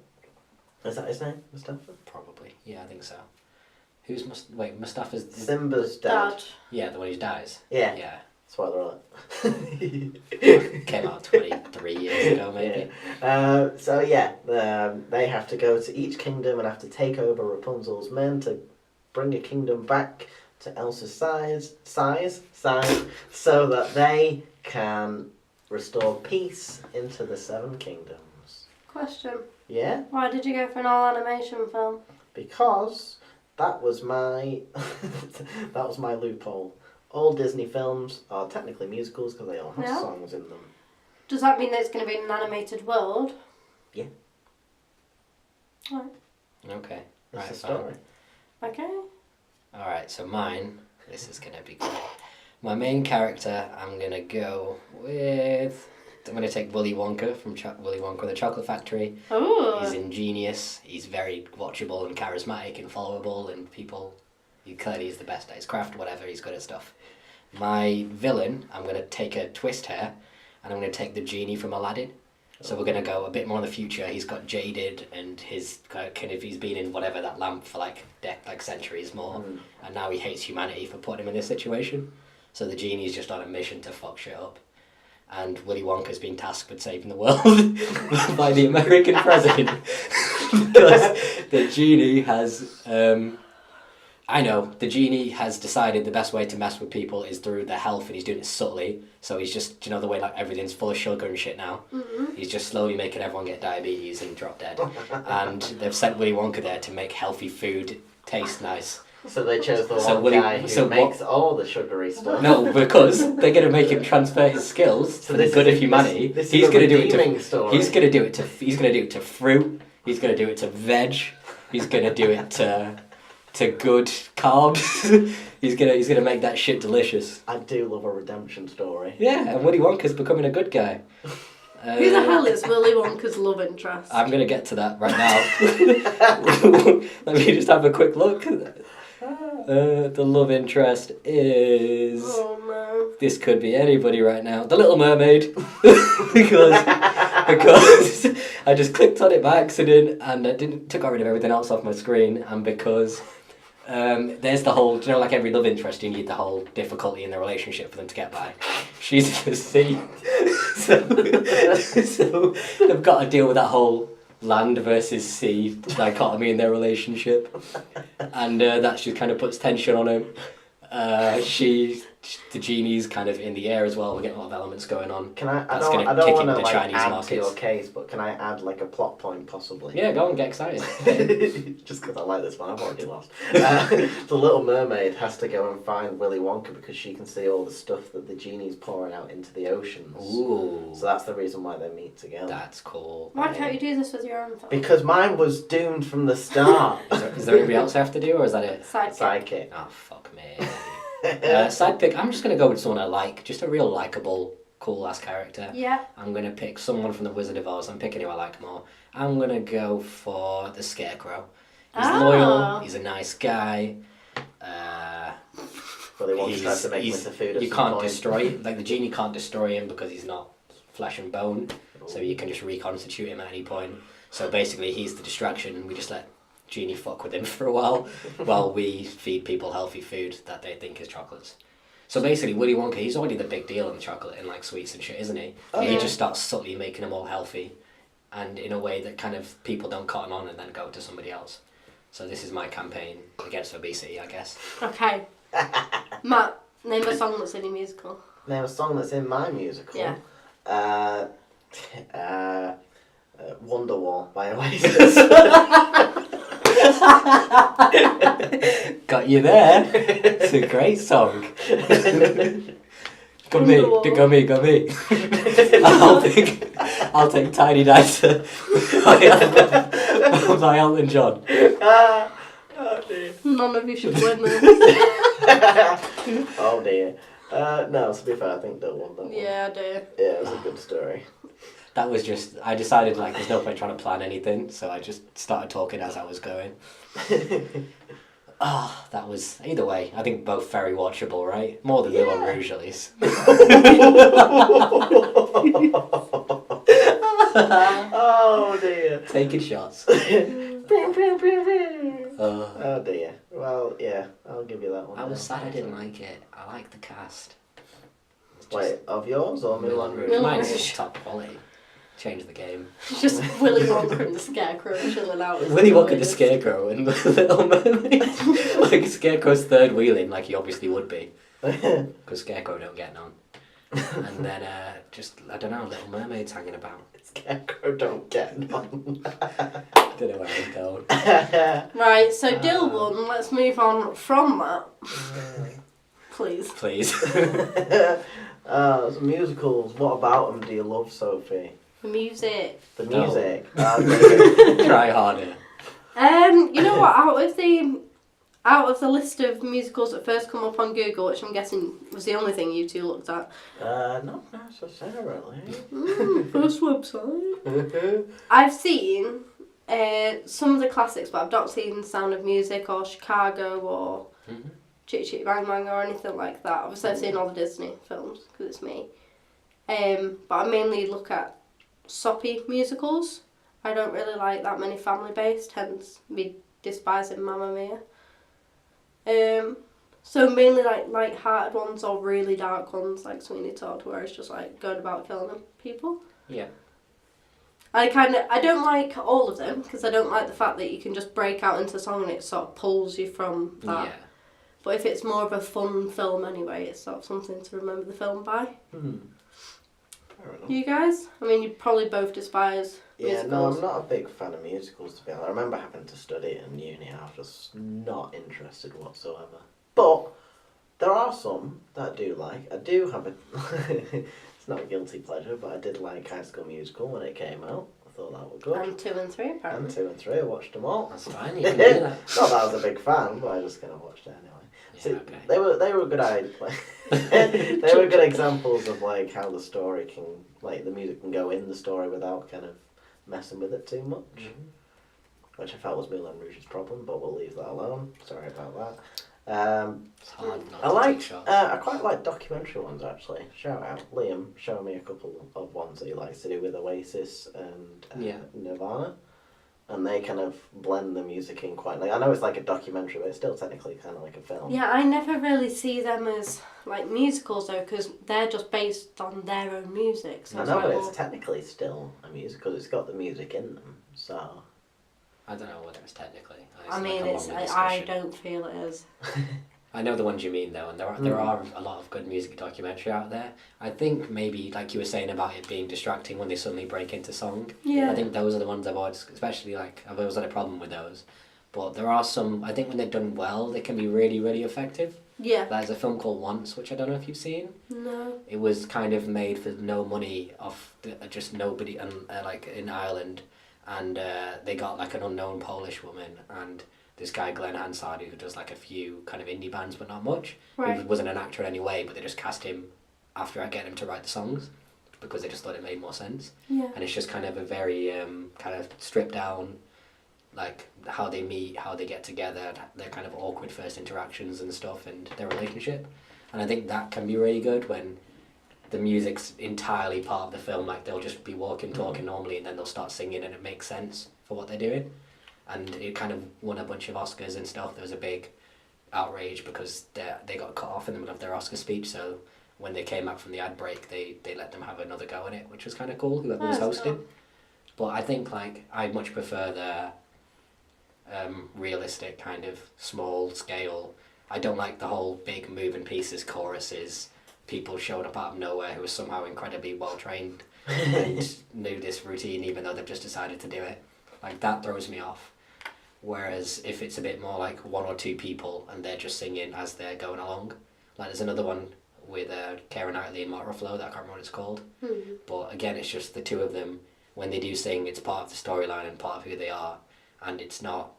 Is that his name? Mustafa? Probably. Yeah, I think so. Who's Mustafa's... Simba's dad. Dad. Yeah, the one who dies. Yeah. Yeah. Spoiler alert. Came out 23 years ago, maybe. So yeah, they have to go to each kingdom and have to take over Rapunzel's men to bring a kingdom back to Elsa's size, so that they can restore peace into the Seven Kingdoms. Question. Yeah, Why did you go for an all animation film? because that was my loophole. All Disney films are technically musicals because they all have Yeah. songs in them. Does that mean that it's going to be an animated world? Yeah. Right. Okay. That's Right, the fine. story. Okay. Alright, so mine, this is going to be great. My main character, I'm going to go with... I'm going to take Willy Wonka from Willy Wonka and the Chocolate Factory. Ooh. He's ingenious, he's very watchable and charismatic and followable, and people... He clearly is the best at his craft, whatever, he's good at stuff. My villain, I'm going to take a twist here, and I'm going to take the genie from Aladdin. So we're going to go a bit more in the future. He's got jaded, and he's been in whatever that lamp for like centuries more, and now he hates humanity for putting him in this situation. So the genie's just on a mission to fuck shit up. And Willy Wonka's been tasked with saving the world by the American president because the genie has the genie has decided the best way to mess with people is through their health, and he's doing it subtly. So he's just, the way like everything's full of sugar and shit now. Mm-hmm. He's just slowly making everyone get diabetes and drop dead. And they've sent Willy Wonka there to make healthy food taste nice. So they chose the guy who makes all the sugary stuff. No, because they're going to make him transfer his skills for the good of humanity. He's going to do it to. He's going to do it to. He's going to do it to fruit. He's going to do it to veg. He's going to do it to good carbs. he's gonna make that shit delicious. I do love a redemption story. Yeah, and Willy Wonka's becoming a good guy. Who the hell is Willy Wonka's love interest? I'm going to get to that right now. Let me just have a quick look. The love interest is... Oh no. This could be anybody right now. The Little Mermaid. because I just clicked on it by accident and I got rid of everything else off my screen, and because there's the whole, like every love interest, you need the whole difficulty in the relationship for them to get by. She's the sea. So they've got to deal with that whole land versus sea dichotomy in their relationship, and that just kind of puts tension on him. The genie's kind of in the air as well. We're getting a lot of elements going on. Can I don't want to add to your case, but can I add like a plot point possibly? Yeah, go on, get excited. Just because I like this one, I've already lost. The Little Mermaid has to go and find Willy Wonka because she can see all the stuff that the genie's pouring out into the oceans. Ooh. So that's the reason why they meet together. That's cool. Why can't you do this with your own film? Because mine was doomed from the start. Is there anybody else I have to do, or is that it? Sidekick. Oh, fuck me. Side pick, I'm just going to go with someone I like, just a real likeable, cool-ass character. Yeah. I'm going to pick someone from the Wizard of Oz. I'm picking who I like more. I'm going to go for the Scarecrow. He's loyal, he's a nice guy. Well, they want to try to make him into food. You can't destroy him. Like, the genie can't destroy him because he's not flesh and bone, so you can just reconstitute him at any point. So basically, he's the distraction, and we just let Genie fuck with him for a while we feed people healthy food that they think is chocolates. So basically, Willy Wonka, he's already the big deal in chocolate and like sweets and shit, isn't he? Oh, He yeah. just starts subtly making them all healthy, and in a way that kind of people don't cotton on and then go to somebody else. So this is my campaign against obesity, I guess. Okay. Matt, name a song that's in your musical. Name a song that's in my musical. Yeah. Wonderwall by Oasis. Got you there. It's a great song. Go me. I'll take Tiny Dancer by Elton John. Oh dear. None of you should win this. Oh dear. No, to be fair, I think that won that one. Yeah, I do. Yeah, it was a good story. That was just, I decided like there's no point trying to plan anything, so I just started talking as I was going. That was, either way, I think both very watchable, right? More than Moulin Rouge at least. Oh dear. Taking shots. Oh dear. Well, yeah, I'll give you that one. I was sad I didn't like it. I like the cast. Wait, of yours or Moulin Rouge? Mine is top quality. Change the game. It's just Willy Wonka and the Scarecrow chilling out. Willy Wonka the Scarecrow and the Little Mermaid. Like Scarecrow's third wheeling, like he obviously would be. Because Scarecrow don't get none. And then just, I don't know, Little Mermaid's hanging about. Scarecrow don't get none. Don't know where I'm going. Right, so Dill won. Let's move on from that. Please. Please. So musicals, what about them do you love, Sophie? The music. The No. music. Try harder. You know what? Out of the list of musicals that first come up on Google, which I'm guessing was the only thing you two looked at. Not necessarily. First website. I've seen some of the classics, but I've not seen Sound of Music or Chicago or Chitty Chitty Bang Bang or anything like that. Obviously, I've seen all the Disney films because it's me. But I mainly look at soppy musicals. I don't really like that many family-based, hence me despising Mamma Mia. So mainly like light-hearted ones or really dark ones like Sweeney Todd, where it's just like going about killing people. Yeah. I don't like all of them because I don't like the fact that you can just break out into a song and it sort of pulls you from that. Yeah. But if it's more of a fun film anyway, it's sort of something to remember the film by. Fair enough. You guys? I mean, you probably both despise Yeah, musicals. no, I'm not a big fan of musicals, to be honest. I remember having to study it in uni, and I was just not interested whatsoever. But there are some that I do like. I do have a... it's not a guilty pleasure, but I did like High School Musical when it came out. I thought that was good. And 2 and 3, apparently. And 2 and 3, I watched them all. That's fine, you can do that. Not that I was a big fan, but I just kind of watched it anyway. Yeah, See, okay. they were good they were good examples of like how the story can, like the music can go in the story without kind of messing with it too much. Which I felt was Moulin Rouge's problem, but we'll leave that alone. Sorry about that. It's hard not I to like. take shots. I quite like documentary ones actually. Shout out Liam, showing me a couple of ones that he likes to do with Oasis and Nirvana, and they kind of blend the music in quite. Like I know it's like a documentary, but it's still technically kind of like a film. Yeah, I never really see them as like musicals though, because they're just based on their own music. So I it's know, like, but well, it's technically still a musical. It's got the music in them, so. I don't know whether it's technically. I mean, like a longer I discussion. don't feel it is. I know the ones you mean though, and there are a lot of good music documentary out there. I think maybe like you were saying about it being distracting when they suddenly break into song. Yeah. I think those are the ones I've always, especially like I've always had a problem with those. But there are some. I think when they're done well, they can be really really effective. Yeah. There's a film called Once, which I don't know if you've seen. No. It was kind of made for no money off just nobody and like in Ireland, and they got like an unknown Polish woman and this guy Glenn Hansard who does like a few kind of indie bands but not much. Right. He wasn't an actor in any way, but they just cast him after I get him to write the songs because they just thought it made more sense. Yeah. And it's just kind of a very kind of stripped down, like how they meet, how they get together, their kind of awkward first interactions and stuff, and their relationship. And I think that can be really good when the music's entirely part of the film. Like they'll just be walking, talking normally, and then they'll start singing, and it makes sense for what they're doing. And it kind of won a bunch of Oscars and stuff. There was a big outrage because they got cut off in the middle of their Oscar speech. So when they came out from the ad break, they let them have another go at it, which was kind of cool. Whoever was That's hosting. cool. But I think like I much prefer the realistic kind of small scale. I don't like the whole big moving pieces, choruses, people showed up out of nowhere who were somehow incredibly well trained and knew this routine even though they've just decided to do it. Like that throws me off. Whereas if it's a bit more like one or two people and they're just singing as they're going along. Like there's another one with Keira Knightley and Mark Ruffalo that I can't remember what it's called. But again, it's just the two of them. When they do sing, it's part of the storyline and part of who they are. And it's not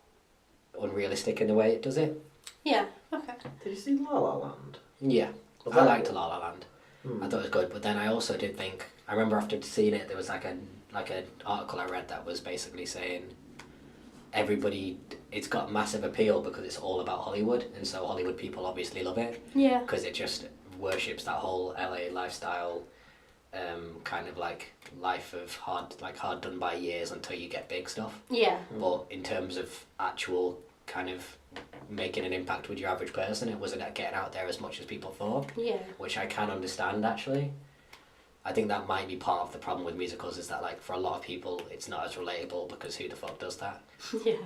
unrealistic in the way it does it. Yeah. Okay. Did you see La La Land? Yeah. Was I that liked good? La La Land. I thought it was good. But then I also did think, I remember after seeing it, there was like an article I read that was basically saying everybody, it's got massive appeal because it's all about Hollywood, and so Hollywood people obviously love it Yeah. because it just worships that whole LA lifestyle, kind of like life of hard done by years until you get big stuff. Yeah. But in terms of actual kind of making an impact with your average person, it wasn't getting out there as much as people thought, Yeah. which I can understand actually. I think that might be part of the problem with musicals is that like for a lot of people it's not as relatable because who the fuck does that? Yeah.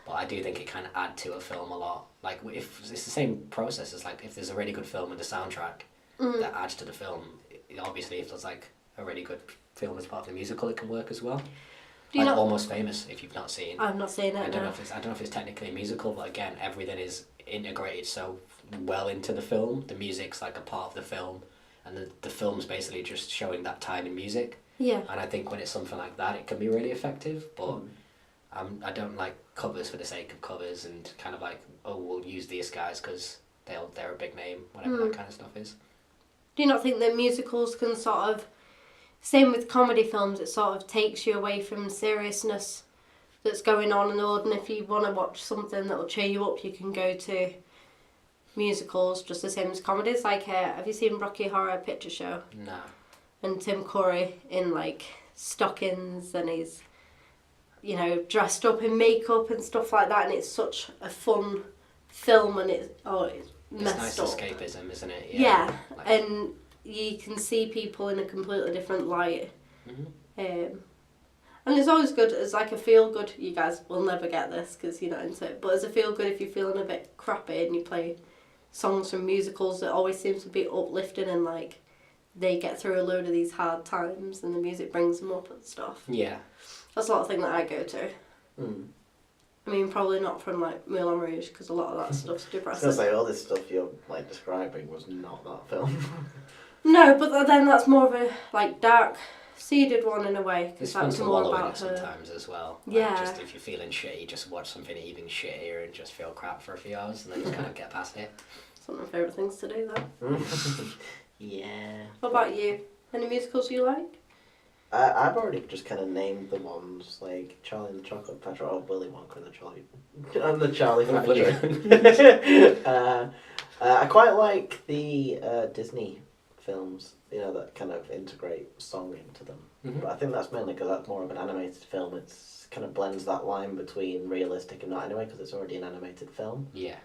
But I do think it can add to a film a lot. Like if it's the same process as like if there's a really good film with a soundtrack that adds to the film. Obviously, if there's like a really good film as part of the musical, it can work as well. Do you Like not- Almost Famous, if you've not seen. I've not seen it. I don't No. know if it's technically a musical, but again, everything is integrated so well into the film. The music's like a part of the film, and the film's basically just showing that time in music. Yeah. And I think when it's something like that, it can be really effective. But I don't like covers for the sake of covers and kind of like, oh, we'll use these guys because they're a big name, whatever that kind of stuff is. Do you not think that musicals can sort of, same with comedy films, it sort of takes you away from seriousness that's going on in the world, and if you want to watch something that will cheer you up, you can go to musicals just the same as comedies. Like, have you seen Rocky Horror Picture Show? No. And Tim Curry in like stockings, and he's, you know, dressed up in makeup and stuff like that, and it's such a fun film, and it's messed nice up. escapism, isn't it? Yeah, Like, and you can see people in a completely different light. And it's always good as like a feel good. You guys will never get this because you're not into it, but as a feel good, if you're feeling a bit crappy and you play songs from musicals, that always seems to be uplifting, and like they get through a load of these hard times and the music brings them up and stuff. Yeah. That's a lot of thing that I go to. Mm. I mean, probably not from like Moulin Rouge because a lot of that stuff's I was depressing. gonna say all this stuff you're like describing was not that film. No, but then that's more of a like dark seeded one in a way, because It's fun that's to more wallow in about it her. sometimes as well. Like, Yeah. Just if you're feeling shitty, just watch something even shittier and just feel crap for a few hours and then just kind of get past it. It's one of my favourite things to do, though. Yeah. What about you? Any musicals you like? I've already just kind of named the ones, like Charlie and the Chocolate Factory, or Willy Wonka and the Charlie Factory. I quite like the Disney films, you know, that kind of integrate song into them. Mhm. But I think that's mainly because that's more of an animated film. It's kind of blends that line between realistic and not anyway, because it's already an animated film. Yeah.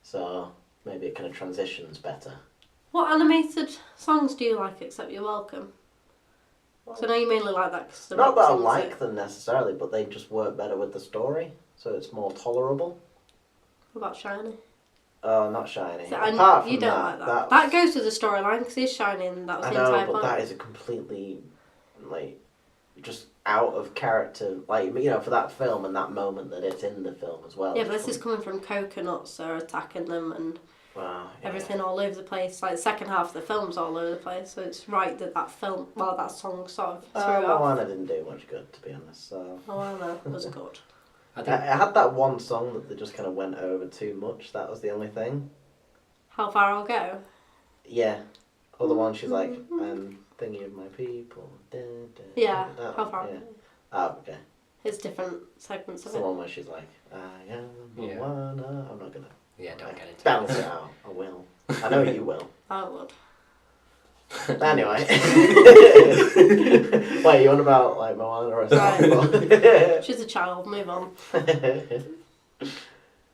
So maybe it kind of transitions better. What animated songs do you like except You're Welcome? So I know you mainly like that because Not that I like them necessarily, but they just work better with the story, so it's more tolerable. What about Shiny? Oh, not Shiny. So, Apart from you don't like that. that's- That goes with the storyline because he's Shiny and that was I the know, entire but point. that is a completely, like, just out of character, like, you know, for that film and that moment that it's in the film as well. Yeah, but this is coming from coconuts that are attacking them and Wow, yeah. everything all over the place. Like the second half of the film's all over the place, so it's right that that film, well, that song sort of threw it off. Moana didn't do much good, to be honest, so... Oh, I know, it was good. I I think had that one song that they just kind of went over too much, that was the only thing. How Far I'll Go? Yeah. Or the one she's like, I'm thinking of my people. Da, da, Yeah, da, How Far I'll yeah. Go. Oh, okay. It's different segments It's of the it. one where she's like, I am Yeah. Moana. I'm not gonna yeah, don't get into balance it. it out. I will. I know you will. I would. Anyway. Wait, you on about like Moana or something? She's a child, move on.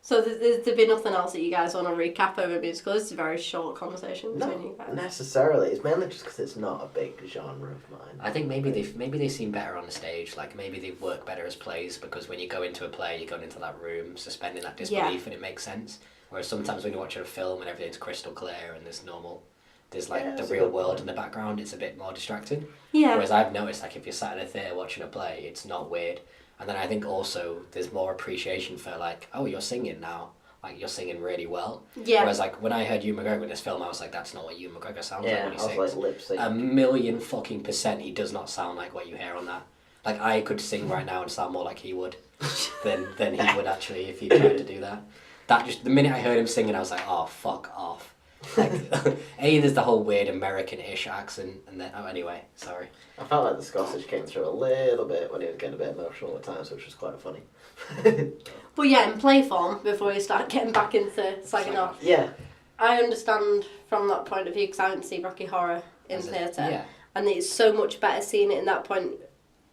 So there's been nothing else that you guys want to recap over musical? This is a very short conversation between you Not guys. necessarily. It's mainly just because it's not a big genre of mine. I think maybe they seem better on the stage. Like maybe they work better as plays because when you go into a play, you're going into that room, suspending that disbelief, and it makes sense. Whereas sometimes when you're watching a film and everything's crystal clear and there's like Yeah, the that's a real good world point. in the background, it's a bit more distracting. Yeah. Whereas I've noticed, like, if you're sat in a theatre watching a play, it's not weird. And then I think also there's more appreciation for, like, oh, you're singing now. Like, you're singing really well. Yeah. Whereas, like, when I heard Ewan McGregor in this film, I was like, that's not what Ewan McGregor sounds Yeah, like when he I was sings. like lip sync. 1,000,000% he does not sound like what you hear on that. Like, I could sing right now and sound more like he would than he would actually if he tried to do that. That just, the minute I heard him singing, I was like, oh, fuck off. Like, there's the whole weird American-ish accent, and then, oh, anyway, sorry. I felt like the Scottish came through a little bit when he was getting a bit emotional at times, which was quite funny. But yeah, in play form, before you start getting back into slagging off, Yeah. I understand from that point of view because I went to see Rocky Horror in As a- theatre, yeah. and it's so much better seeing it in that point,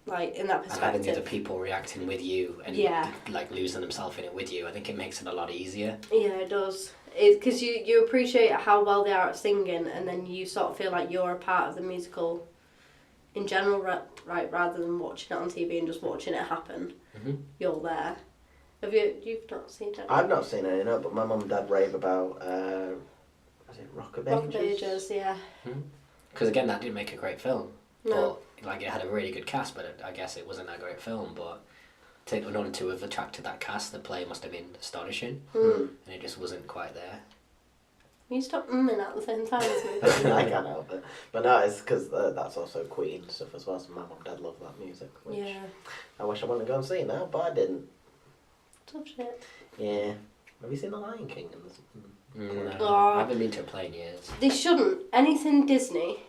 like in that And having the other perspective. people reacting with you and Yeah. like losing themselves in it with you, I think it makes it a lot easier. Yeah, it does. Because you appreciate how well they are at singing, and then you sort of feel like you're a part of the musical in general, right? Rather than watching it on TV and just watching it happen. Mhm. You're there. You've not seen it? I've not seen any, no, but my mum and dad rave about, was it Rock of Rock of Ages? Ages, yeah. Because again, that didn't make a great film. No. But, like, it had a really good cast, but I guess it wasn't a great film. But in order to have attracted that cast, the play must have been astonishing. Mm. And it just wasn't quite there. You stop at the same time as me. I can't help it. But no, it's because that's also Queen stuff as well, so my mum and dad love that music, which Yeah. I wish I wanted to go and see now, but I didn't. Tough shit. Yeah. Have you seen The Lion King? No, Oh. I haven't been to a play in years. They shouldn't. Anything Disney,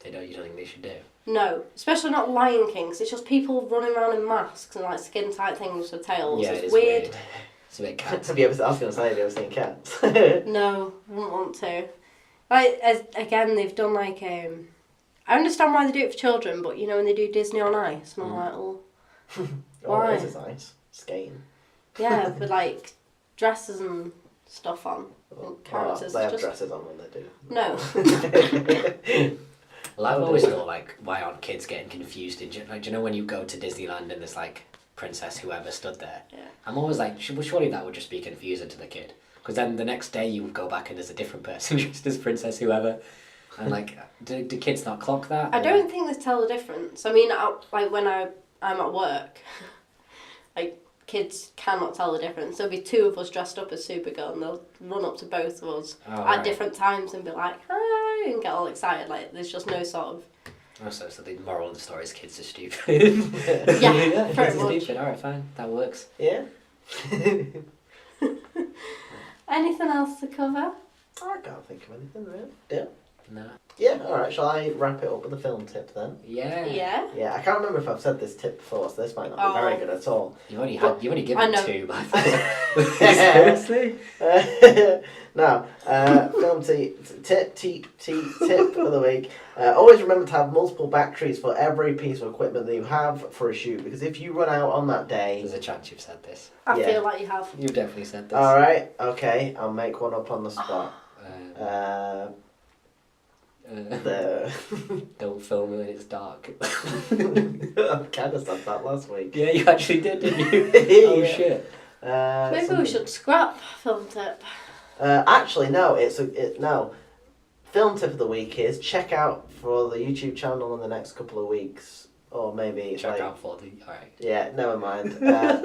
You don't think they should do? no. Especially not Lion King, 'cause it's just people running around in masks and like skin tight things with tails. Yeah, it it's is weird. It's a bit cats. I was going to say, have you ever seen Cats? No, I wouldn't want to. Like, again, they've done like I understand why they do it for children, but you know when they do Disney on Ice, and I'm like, oh, why? This is nice. Skating. Yeah, with like dresses and stuff on. And characters. They have just... dresses on when they do. No. Well, I've always thought, like, why aren't kids getting confused? Like, do you know when you go to Disneyland and there's, like, Princess whoever stood there? Yeah. I'm always like, surely that would just be confusing to the kid. Because then the next day you would go back and there's a different person dressed as Princess whoever. And, like, do kids not clock that? I don't think they tell the difference. I mean, like, when I'm at work, like, kids cannot tell the difference. There'll be two of us dressed up as Supergirl and they'll run up to both of us at different times and be like, hi, and get all excited. Like, there's just no sort of... Oh, so the moral of the story is kids are stupid. Yeah, pretty kids are much. stupid. Alright, fine. That works. Yeah. Anything else to cover? I can't think of anything, really. Yeah. No. Yeah, alright, shall I wrap it up with a film tip then? Yeah. Yeah. Yeah, I can't remember if I've said this tip before, so this might not be very good at all. You've only given two, by the way. Seriously? No, film tip of the week. Always remember to have multiple batteries for every piece of equipment that you have for a shoot, because if you run out on that day... There's a chance you've said this. I Yeah. feel like you have. You've definitely said this. Alright, okay, I'll make one up on the spot. Don't film it when it's dark. I kind of said that last week. Yeah, you actually did, didn't you? Oh, Yeah. shit. Maybe we should scrap film tip. Actually, no. No. Film tip of the week is check out for the YouTube channel in the next couple of weeks, or maybe Check out for the... Alright. Yeah, never mind. I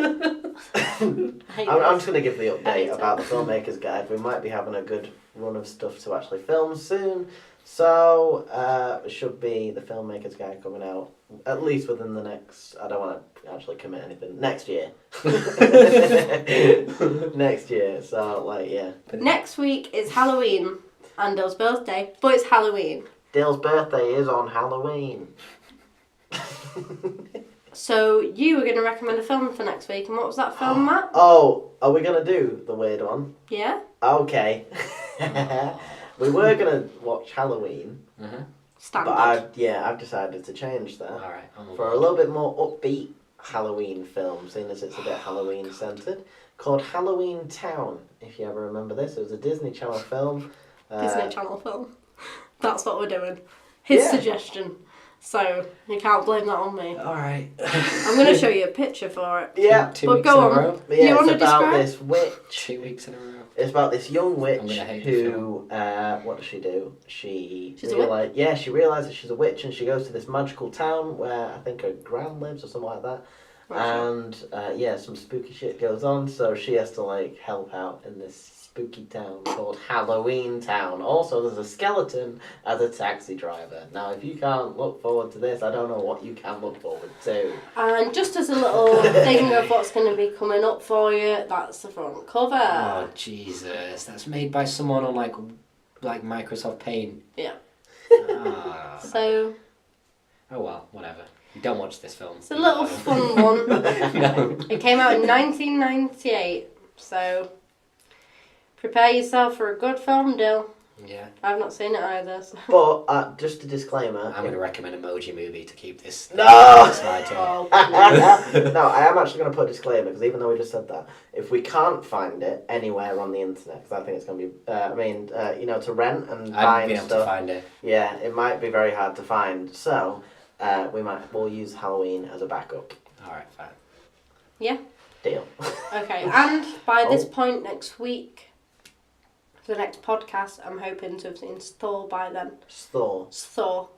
hate I'm this. just going to give the I hate update about it. the filmmaker's guide. We might be having a good run of stuff to actually film soon, so it should be the filmmaker's guide coming out at least within the next. I don't want to actually commit anything. Next year. Next year. So like yeah. Next week is Halloween and Dill's birthday, but it's Halloween. Dale's birthday is on Halloween. So you were going to recommend a film for next week, and what was that film, Matt? Oh, are we going to do the weird one? Yeah? Okay. We were going to watch Halloween, Standard. but I've decided to change that Alright. for a little bit more upbeat Halloween film, seeing as it's a bit Halloween centred, called Halloween Town. If you ever remember this, it was a Disney Channel film. Disney Channel film. That's what we're doing. His Yeah. suggestion. So you can't blame that on me. Alright. I'm going to show you a picture for it. Yeah. But Two weeks go in a on. row. But yeah, You it's wanna about describe? this witch. 2 weeks in a row. It's about this young I'm witch gonna hate the who, what does she do? She's a witch? Yeah, she realises she's a witch, and she goes to this magical town where I think her gran lives or something like that. And some spooky shit goes on, so she has to like help out in this spooky town called Halloween Town. Also, there's a skeleton as a taxi driver. Now, if you can't look forward to this, I don't know what you can look forward to. And just as a little thing of what's going to be coming up for you, that's the front cover. Oh, Jesus. That's made by someone on, like Microsoft Paint. Yeah. Ah. So Oh, well, whatever. Don't watch this film. it's a little fun one. No. It came out in 1998, so prepare yourself for a good film, Dill. Yeah. I've not seen it either. So. But, just a disclaimer. I'm going to recommend Emoji Movie to keep this... No! This my turn. Oh, No, I am actually going to put a disclaimer, because even though we just said that, if we can't find it anywhere on the internet, because I think it's going to be, to rent and buy I'd be and able stuff. to find it. Yeah, it might be very hard to find. So, we'll use Halloween as a backup. Alright, fine. yeah. Deal. Okay, and by this Oh. point next week, the next podcast, I'm hoping to have seen Thor by then. Thor, Thor.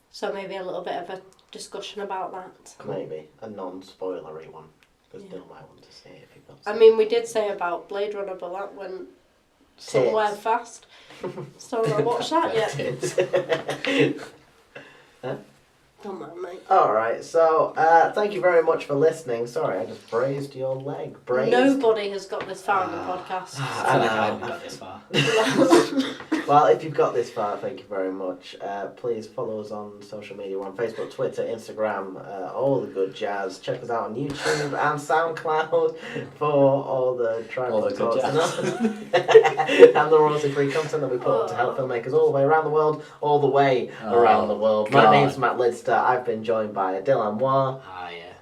So maybe a little bit of a discussion about that. maybe. A non-spoilery one. Because Yeah. Dill might want to see it if you've not I seen mean, we did say about Blade Runner, but that went somewhere Tits. fast. So I've not watched that yet. it. Don't mind, mate. Alright, so thank you very much for listening. Sorry, I just brazed your leg. Brazed? Nobody has got this far in the podcast. I feel like I haven't got this far. Well, if you've got this far, thank you very much. Please follow us on social media. We're on Facebook, Twitter, Instagram, all the good jazz. Check us out on YouTube and SoundCloud for all the tripod good talks jazz. and the royalty-free content that we put up to help filmmakers all the way around the world, around the world. My God. name's Matt Lidster. I've been joined by Dylan Moore Ah, yeah.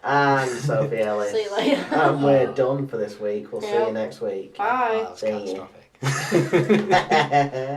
and Sophie Ellis. See you later. And we're done for this week. We'll see Yep. you next week. Bye. That was See you. catastrophic.